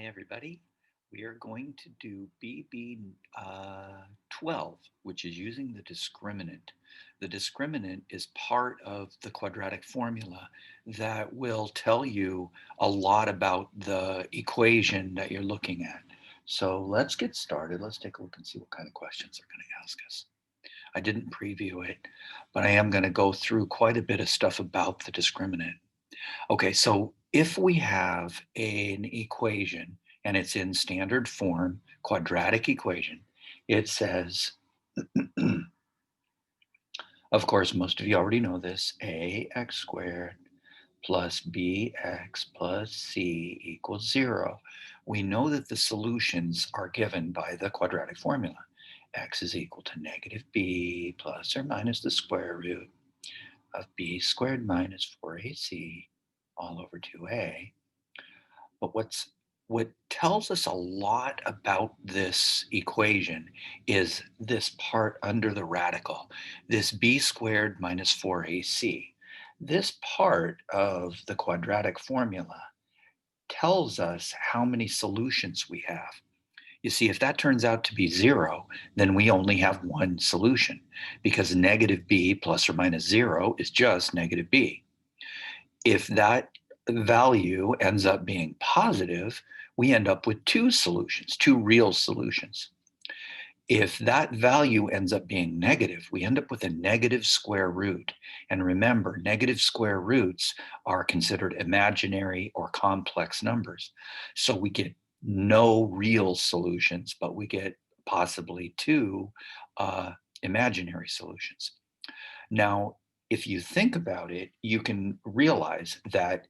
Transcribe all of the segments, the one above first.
Hi, everybody. We are going to do BB12, which is using the discriminant. The discriminant is part of the quadratic formula that will tell you a lot about the equation that you're looking at. So let's get started. Let's take a look and see what kind of questions they're going to ask us. I didn't preview it, but I am going to go through quite a bit of stuff about the discriminant. Okay, so if we have an equation and it's in standard form, quadratic equation, it says, of course, most of you already know this, ax squared plus bx plus c equals 0. We know that the solutions are given by the quadratic formula. X is equal to negative b plus or minus the square root of b squared minus 4ac all over 2a. But what tells us a lot about this equation is this part under the radical, this b squared minus 4ac. This part of the quadratic formula tells us how many solutions we have. You see, if that turns out to be 0, then we only have one solution because negative b plus or minus 0 is just negative b. If that value ends up being positive, we end up with two solutions, two real solutions. If that value ends up being negative, we end up with a negative square root. And remember, negative square roots are considered imaginary or complex numbers. So we get no real solutions, but we get possibly two imaginary solutions. Now, if you think about it, you can realize that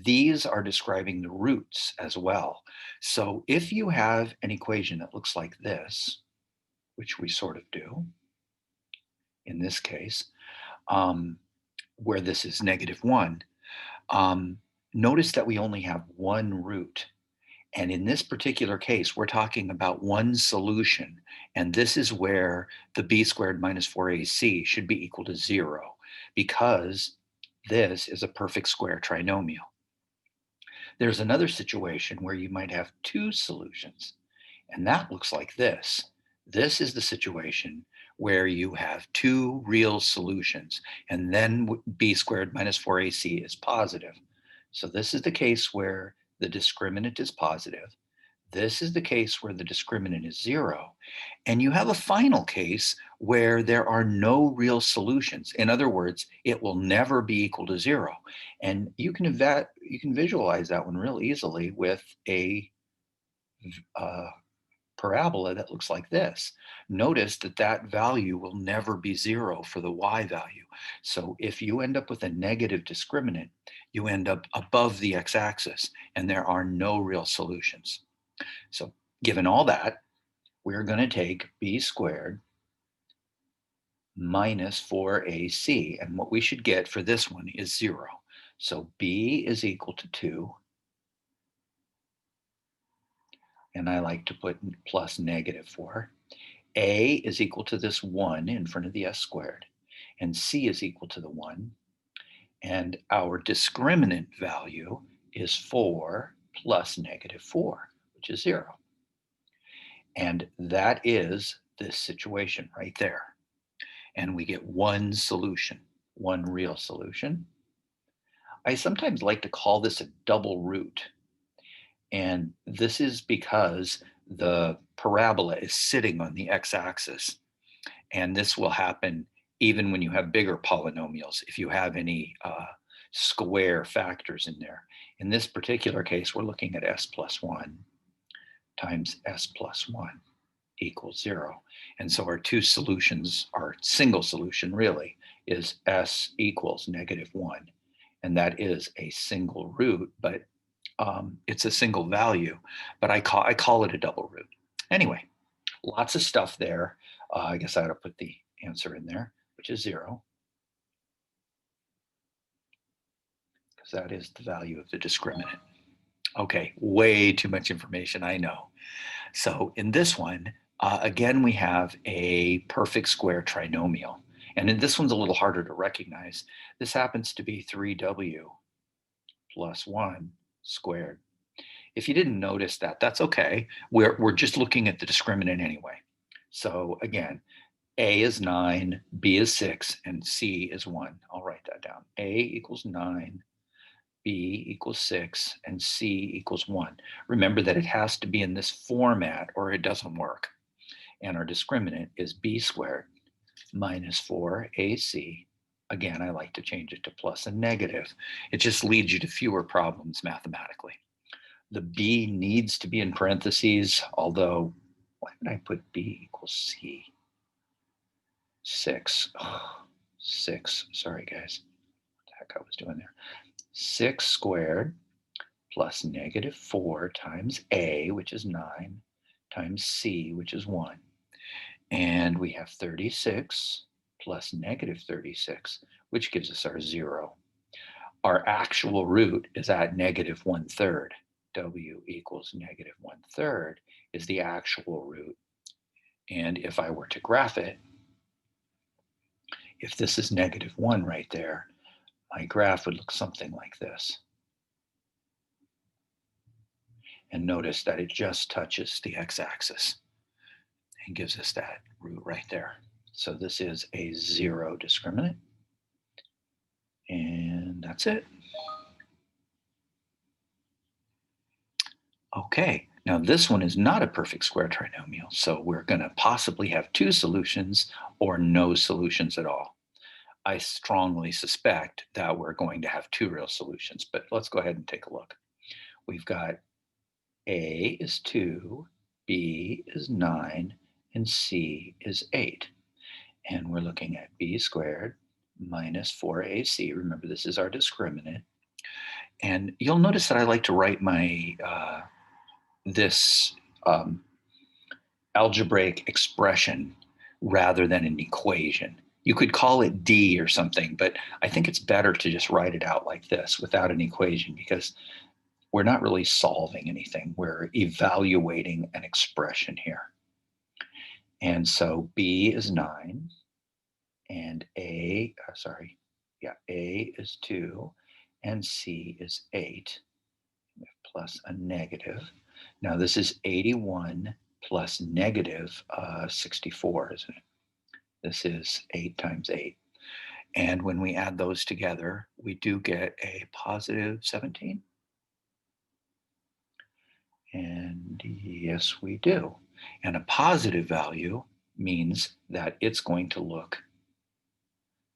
these are describing the roots as well. So if you have an equation that looks like this, which we sort of do in this case, where this is -1, notice that we only have one root. And in this particular case, we're talking about one solution. And this is where the b squared minus 4ac should be equal to 0, because this is a perfect square trinomial. There's another situation where you might have two solutions, and that looks like this. This is the situation where you have two real solutions, and then b squared minus 4ac is positive. So this is the case where the discriminant is positive. This is the case where the discriminant is 0. And you have a final case where there are no real solutions. In other words, it will never be equal to 0. And you can visualize that one real easily with a parabola that looks like this. Notice that that value will never be 0 for the y value. So if you end up with a negative discriminant, you end up above the x-axis, and there are no real solutions. So given all that, we're going to take b squared minus 4ac, and what we should get for this one is 0. So b is equal to 2, and I like to put plus -4. A is equal to this 1 in front of the s squared, and c is equal to the 1. And our discriminant value is 4 plus -4, which is 0. And that is this situation right there. And we get one solution, one real solution. I sometimes like to call this a double root. And this is because the parabola is sitting on the x-axis. And this will happen even when you have bigger polynomials, if you have any square factors in there. In this particular case, we're looking at s plus 1 times s plus 1 equals 0. And so our two solutions, our single solution really, is s equals -1. And that is a single root, but it's a single value, but I call it a double root. Anyway, lots of stuff there. I guess I ought to put the answer in there, which is 0, because that is the value of the discriminant. Okay, way too much information, I know. So in this one, again, we have a perfect square trinomial. And in this one's a little harder to recognize. This happens to be 3w plus 1 squared. If you didn't notice that, that's okay. We're just looking at the discriminant anyway. So again, A is 9, B is 6, and C is 1. I'll write that down. A equals 9, B equals 6, and C equals 1. Remember that it has to be in this format or it doesn't work. And our discriminant is B squared minus 4AC. Again, I like to change it to plus and negative. It just leads you to fewer problems mathematically. The B needs to be in parentheses, although, why did I put B equals C? 6. Oh, 6. Sorry, guys. What the heck I was doing there? 6 squared plus negative 4 times A, which is 9, times C, which is 1. And we have 36 plus negative 36, which gives us our 0. Our actual root is at negative 1/3. W equals negative 1/3 is the actual root. And if I were to graph it, if this is negative 1 right there, my graph would look something like this. And notice that it just touches the x-axis and gives us that root right there. So this is a 0 discriminant. And that's it. Okay, now this one is not a perfect square trinomial, so we're going to possibly have 2 solutions or no solutions at all. I strongly suspect that we're going to have 2 real solutions, but let's go ahead and take a look. We've got A is 2, B is 9, and C is 8. And we're looking at B squared minus 4AC. Remember, this is our discriminant. And you'll notice that I like to write my this algebraic expression rather than an equation. You could call it D or something, but I think it's better to just write it out like this without an equation, because we're not really solving anything. We're evaluating an expression here. And so B is 9, and A is 2, and C is 8, plus a negative. Now this is 81 plus negative 64, isn't it? This is 8 times 8. And when we add those together, we do get a positive 17. And yes, we do. And a positive value means that it's going to look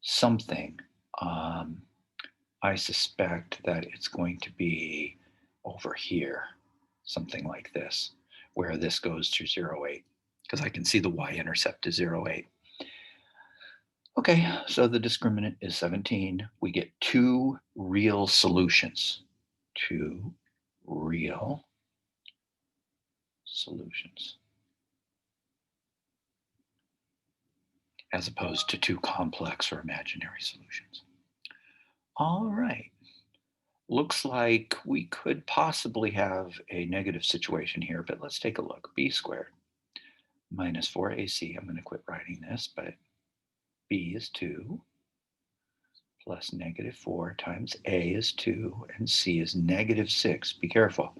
something. I suspect that it's going to be over here, something like this, where this goes through 0, 8, because I can see the y-intercept is 0, 8. Okay, so the discriminant is 17. We get 2 real solutions. 2 real solutions, as opposed to 2 complex or imaginary solutions. All right. Looks like we could possibly have a negative situation here, but let's take a look. B squared minus 4AC. I'm going to quit writing this, but B is 2 plus negative 4 times A is 2 and C is negative 6. Be careful.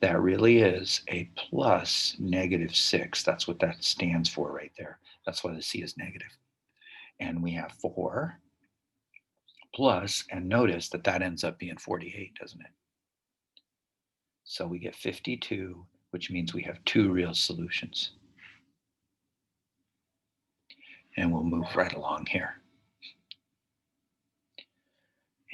That really is a plus negative 6. That's what that stands for right there. That's why the C is negative. And we have 4 plus, and notice that that ends up being 48, doesn't it? So we get 52, which means we have 2 real solutions. And we'll move right along here.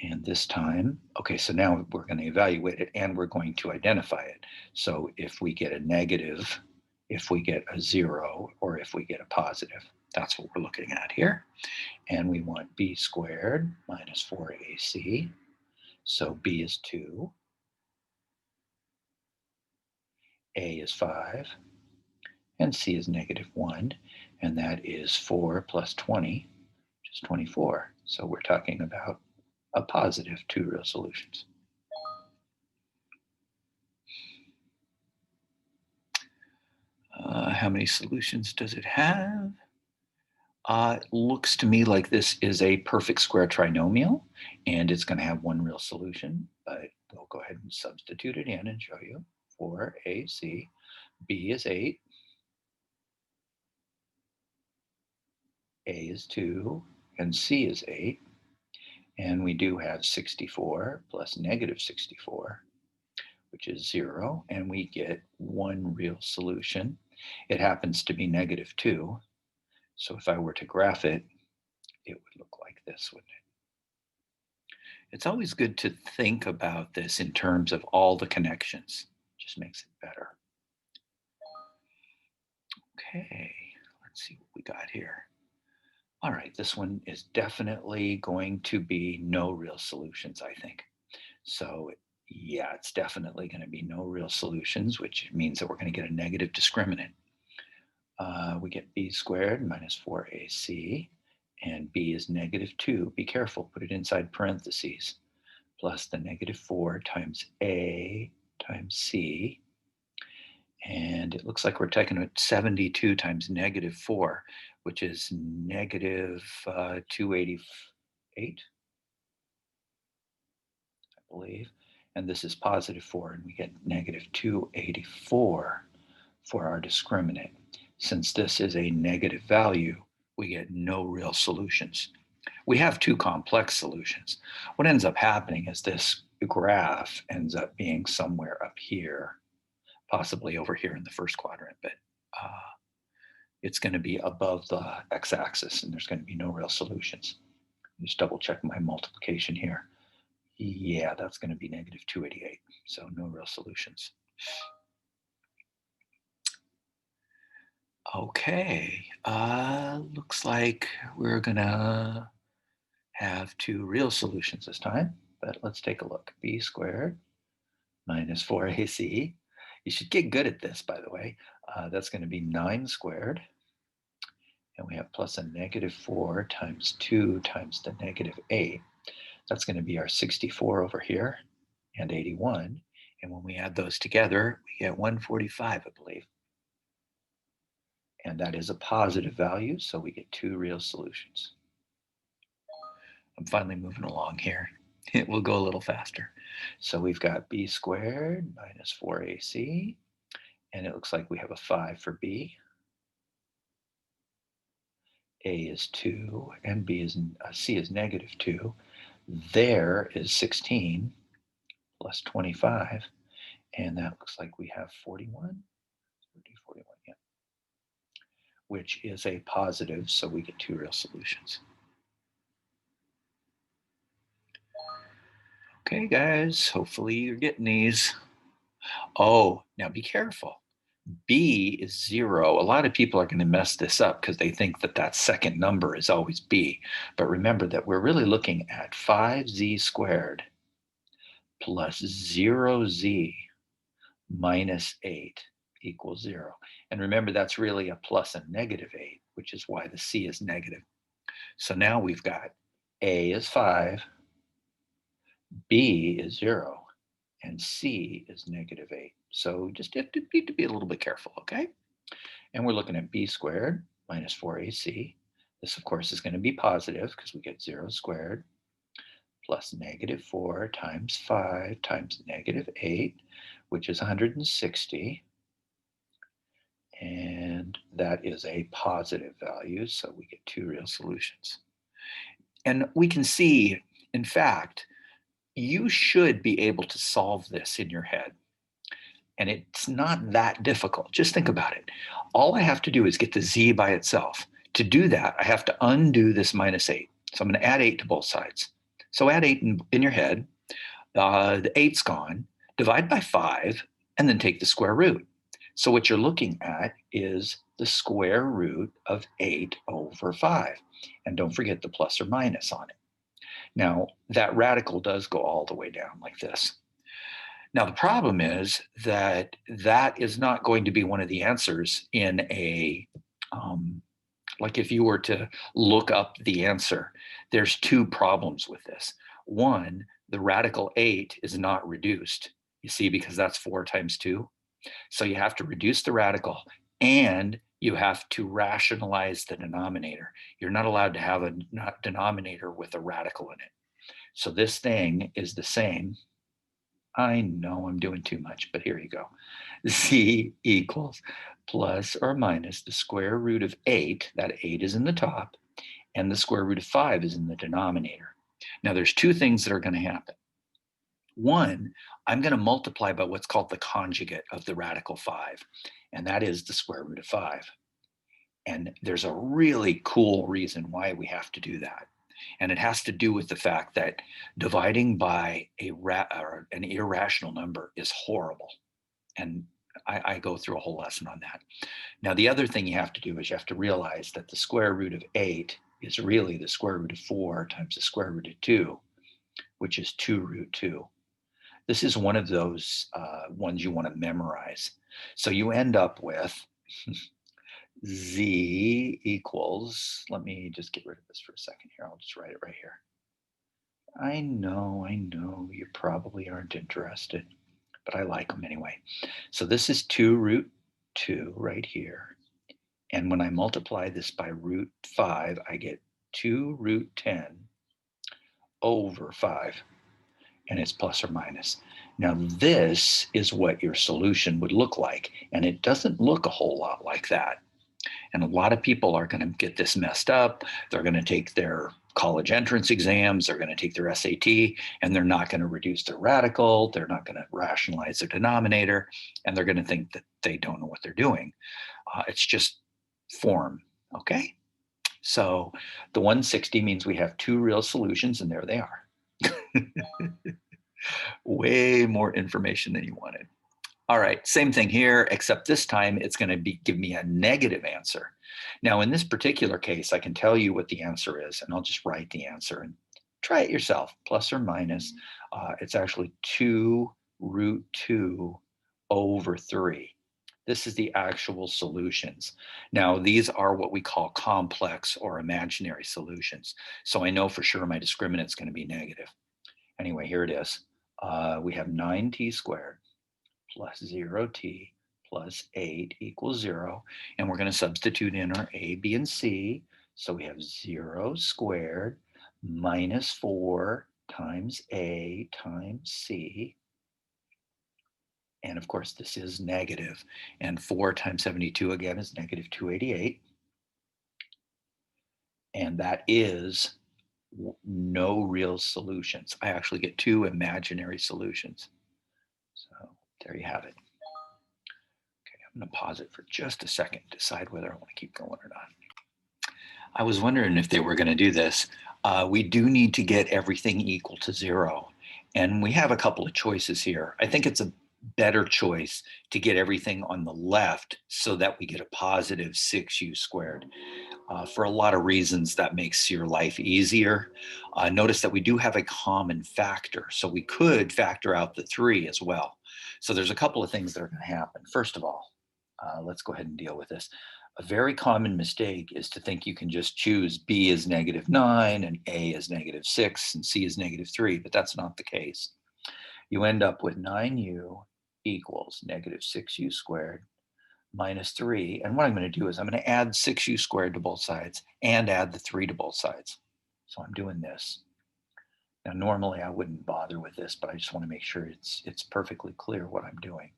And this time, okay, so now we're going to evaluate it and we're going to identify it. So if we get a negative, if we get a 0, or if we get a positive, that's what we're looking at here. And we want B squared minus 4AC. So B is 2, A is 5, and C is negative 1. And that is 4 plus 20, which is 24. So we're talking about a positive 2 real solutions. How many solutions does it have? Looks to me like this is a perfect square trinomial, and it's going to have 1 real solution, but we'll go ahead and substitute it in and show you. 4ac. B is 8. A is 2. And C is 8. And we do have 64 plus negative 64, which is 0. And we get one real solution. It happens to be negative 2. So if I were to graph it, it would look like this, wouldn't it? It's always good to think about this in terms of all the connections. It just makes it better. Okay, let's see what we got here. All right, this one is definitely going to be no real solutions, I think. So yeah, it's definitely going to be no real solutions, which means that we're going to get a negative discriminant. We get b squared minus 4ac, and b is negative 2. Be careful, put it inside parentheses, plus the negative 4 times a times c. And it looks like we're taking it 72 times negative 4, which is negative 288, I believe. And this is positive 4, and we get negative 284 for our discriminant. Since this is a negative value, we get no real solutions. We have two complex solutions. What ends up happening is this graph ends up being somewhere up here, possibly over here in the first quadrant, but it's going to be above the x-axis, and there's going to be no real solutions. Just double check my multiplication here. Yeah, that's going to be negative 288, so no real solutions. Okay, looks like we're gonna have two real solutions this time, but let's take a look. B squared minus 4ac. You should get good at this, by the way. That's going to be 9 squared. And we have plus a negative 4 times 2 times the negative 8. That's going to be our 64 over here and 81. And when we add those together, we get 145, I believe. And that is a positive value, so we get two real solutions. I'm finally moving along here. It will go a little faster. So we've got b squared minus 4ac, and it looks like we have a 5 for b. A is 2, and c is negative 2. There is 16 plus 25, and that looks like we have 41, 41, yeah, which is a positive, so we get two real solutions. Okay, guys, hopefully you're getting these. Oh, now be careful. B is 0. A lot of people are going to mess this up because they think that that second number is always B. But remember that we're really looking at 5z squared plus 0z minus 8 equals 0. And remember, that's really a plus and negative 8, which is why the C is negative. So now we've got A is 5, B is 0, and C is negative 8. So just need to be a little bit careful, okay? And we're looking at b squared minus 4ac. This, of course, is going to be positive because we get 0 squared plus negative 4 times 5 times negative 8, which is 160. And that is a positive value, so we get two real solutions. And we can see, in fact, you should be able to solve this in your head. And it's not that difficult. Just think about it. All I have to do is get the z by itself. To do that, I have to undo this minus 8. So I'm going to add 8 to both sides. So add 8 in your head. The 8's gone. Divide by 5, and then take the square root. So what you're looking at is the square root of 8 over 5. And don't forget the plus or minus on it. Now, that radical does go all the way down like this. Now, the problem is that that is not going to be one of the answers in a, like if you were to look up the answer, there's two problems with this. One, the radical 8 is not reduced, you see, because that's 4 times 2. So you have to reduce the radical, and you have to rationalize the denominator. You're not allowed to have a denominator with a radical in it. So this thing is the same I know I'm doing too much, but here you go. Z equals plus or minus the square root of 8, that 8 is in the top, and the square root of 5 is in the denominator. Now there's two things that are going to happen. One, I'm going to multiply by what's called the conjugate of the radical 5, and that is the square root of 5. And there's a really cool reason why we have to do that. And it has to do with the fact that dividing by an irrational number is horrible. And I go through a whole lesson on that. Now, the other thing you have to do is you have to realize that the square root of 8 is really the square root of 4 times the square root of 2, which is 2 root 2. This is one of those ones you want to memorize. So you end up with Z equals, let me just get rid of this for a second here. I'll just write it right here. I know, you probably aren't interested, but I like them anyway. So this is 2 root 2 right here. And when I multiply this by root 5, I get 2 root 10 over 5. And it's plus or minus. Now this is what your solution would look like. And it doesn't look a whole lot like that. And a lot of people are going to get this messed up. They're going to take their college entrance exams, they're going to take their SAT, and they're not going to reduce their radical, they're not going to rationalize their denominator, and they're going to think that they don't know what they're doing. It's just form, okay? So the 160 means we have two real solutions, and there they are. Way more information than you wanted. All right, same thing here, except this time it's going to give me a negative answer. Now, in this particular case, I can tell you what the answer is, and I'll just write the answer and try it yourself, plus or minus. It's actually 2 root 2 over 3. This is the actual solutions. Now, these are what we call complex or imaginary solutions. So I know for sure my discriminant is going to be negative. Anyway, here it is. We have 9t squared plus 0t plus 8 equals 0. And we're going to substitute in our a, b, and c. So we have 0 squared minus 4 times a times c. And of course, this is negative. And 4 times 72 again is negative 288. And that is no real solutions. I actually get two imaginary solutions. So there you have it. I'm going to pause it for just a second, decide whether I want to keep going or not. I was wondering if they were going to do this. We do need to get everything equal to 0. And we have a couple of choices here. I think it's a better choice to get everything on the left so that we get a positive 6u squared. For a lot of reasons, that makes your life easier. Notice that we do have a common factor, so we could factor out the 3 as well. So there's a couple of things that are going to happen. First of all, let's go ahead and deal with this. A very common mistake is to think you can just choose B as -9 and A as -6 and C as -3, but that's not the case. You end up with 9u equals -6u squared minus 3. And what I'm going to do is I'm going to add 6u squared to both sides and add the 3 to both sides. So I'm doing this. Now, normally I wouldn't bother with this, but I just want to make sure it's perfectly clear what I'm doing.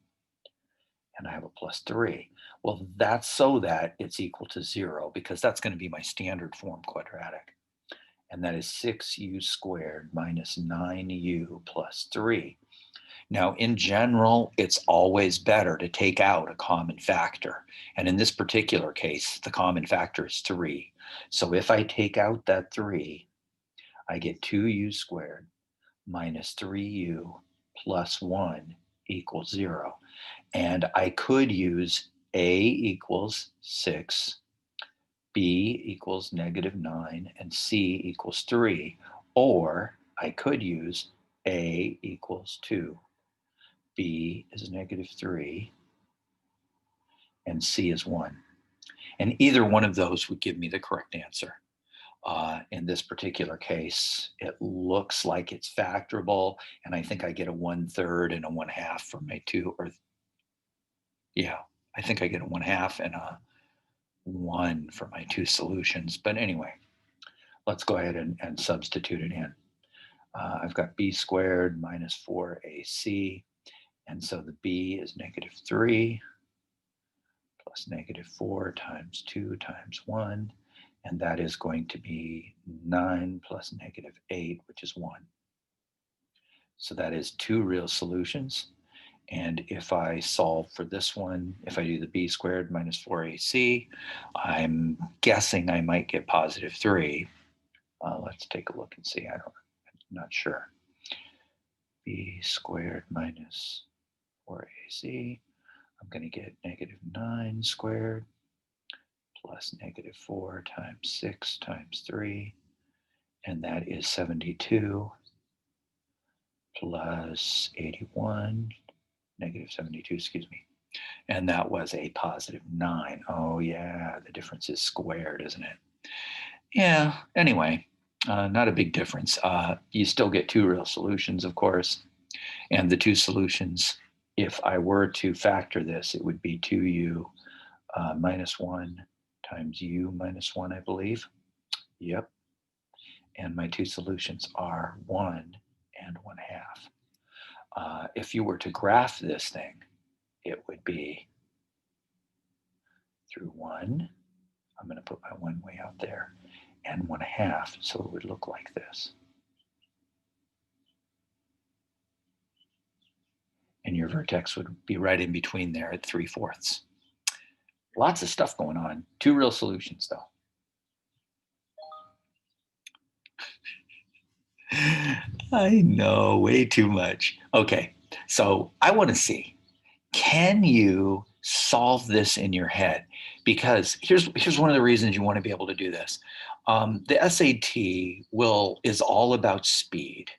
And I have a plus 3. Well, that's so that it's equal to 0, because that's going to be my standard form quadratic. And that is 6u squared minus 9u plus 3. Now, in general, it's always better to take out a common factor. And in this particular case, the common factor is 3. So if I take out that 3, I get 2u squared minus 3u plus 1 equals 0. And I could use a equals 6, b equals -9, and c equals 3. Or I could use a equals 2, b is -3, and c is 1. And either one of those would give me the correct answer. In this particular case, it looks like it's factorable, and I think I get a 1/3 and a 1/2 for my two, or yeah, I think I get a 1/2 and a 1 for my two solutions. But anyway, let's go ahead and substitute it in. I've got b squared minus 4ac, and so the b is -3 plus -4 times 2 times 1, and that is going to be 9 plus -8, which is 1. So that is 2 real solutions. And if I solve for this one, if I do the b squared minus 4ac, I'm guessing I might get +3. Let's take a look and see. I'm not sure. B squared minus 4ac, I'm going to get -9 squared plus -4 times 6 times 3, and that is 72 plus 81, -72, excuse me. And that was a +9. Oh yeah, the difference is squared, isn't it? Yeah, anyway, not a big difference. You still get 2 real solutions, of course. And the 2 solutions, if I were to factor this, it would be 2u minus 1 times u minus 1, I believe. Yep. And my 2 solutions are 1 and 1/2. If you were to graph this thing, it would be through 1. I'm going to put my 1 way out there, and 1/2, so it would look like this. And your vertex would be right in between there at 3/4. Lots of stuff going on. 2 real solutions, though. I know, way too much. Okay, so I want to see, can you solve this in your head? Because here's one of the reasons you want to be able to do this. The SAT is all about speed.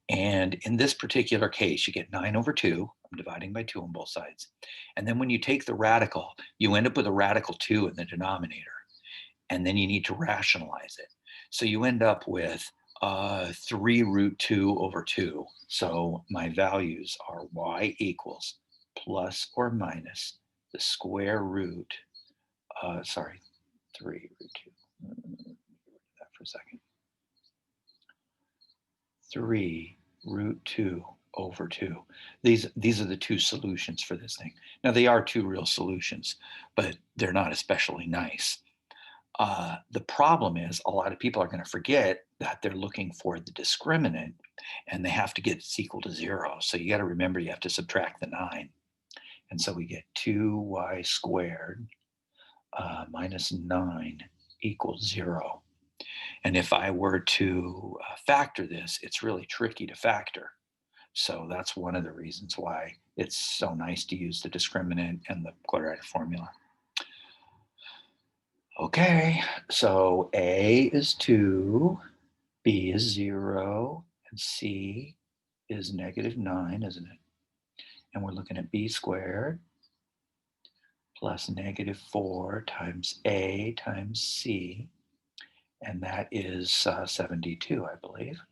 And in this particular case, you get 9/2. I'm dividing by 2 on both sides. And then when you take the radical, you end up with a radical 2 in the denominator. And then you need to rationalize it. So you end up with 3√2/2. So my values are y equals plus or minus the square root, 3√2. That for a second. 3√2/2. These are the 2 solutions for this thing. Now they are 2 real solutions, but they're not especially nice. The problem is a lot of people are going to forget that they're looking for the discriminant, and they have to get it's equal to 0. So you got to remember you have to subtract the 9. And so we get 2y squared minus 9 equals 0. And if I were to factor this, it's really tricky to factor. So that's one of the reasons why it's so nice to use the discriminant and the quadratic formula. Okay, so A is 2, B is 0, and C is -9, isn't it? And we're looking at B squared plus -4 times A times C, and that is 72, I believe.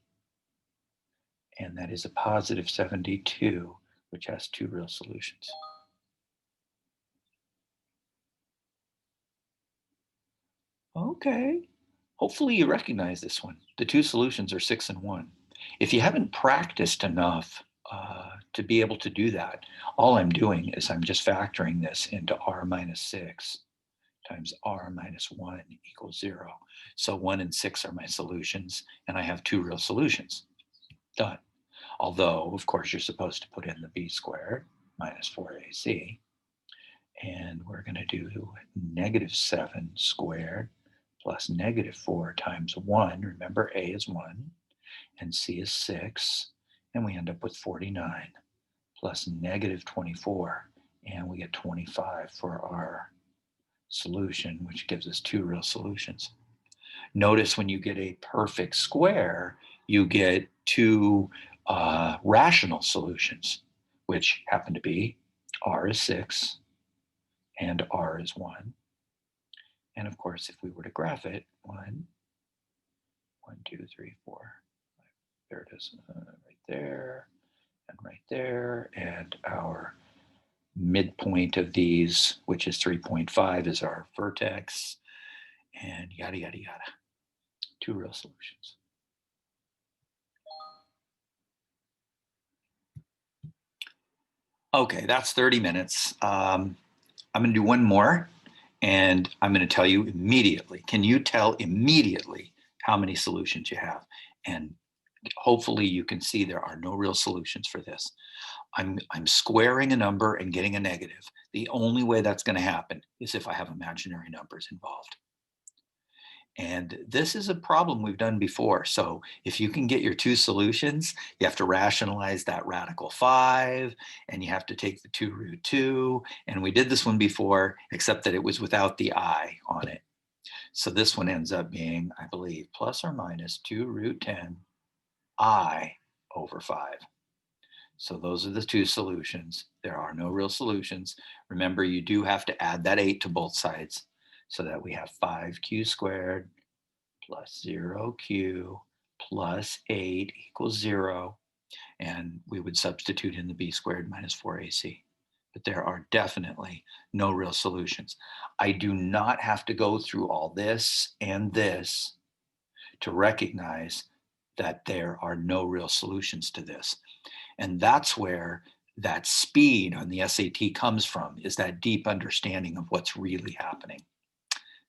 And that is a +72, which has 2 real solutions. Okay. Hopefully you recognize this one. The 2 solutions are 6 and 1. If you haven't practiced enough to be able to do that, all I'm doing is I'm just factoring this into r minus 6 times r minus 1 equals 0. So 1 and 6 are my solutions, and I have 2 real solutions. Done. Although, of course, you're supposed to put in the b squared minus 4ac. And we're going to do -7 squared plus -4 times 1. Remember, a is 1 and c is 6. And we end up with 49 plus -24. And we get 25 for our solution, which gives us 2 real solutions. Notice when you get a perfect square, you get 2 rational solutions, which happen to be r is 6 and r is 1. And of course, if we were to graph it, 1, 2, 3, 4, there it is, right there, and right there, and our midpoint of these, which is 3.5, is our vertex, and yada, yada, yada. 2 real solutions. Okay, that's 30 minutes. I'm going to do one more, and I'm going to tell you immediately. Can you tell immediately how many solutions you have? And hopefully you can see there are no real solutions for this. I'm squaring a number and getting a negative. The only way that's going to happen is if I have imaginary numbers involved. And this is a problem we've done before. So if you can get your two solutions, you have to rationalize that radical 5, and you have to take the 2 root 2. And we did this one before, except that it was without the I on it. So this one ends up being, I believe, plus or minus 2 root 10 I over 5. So those are the two solutions. There are no real solutions. Remember, you do have to add that 8 to both sides so that we have 5q squared plus 0q plus 8 equals 0. And we would substitute in the b squared minus 4ac. But there are definitely no real solutions. I do not have to go through all this and this to recognize that there are no real solutions to this. And that's where that speed on the SAT comes from, is that deep understanding of what's really happening.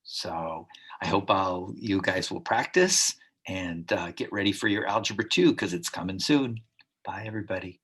So I hope you guys will practice and get ready for your Algebra 2 because it's coming soon. Bye, everybody.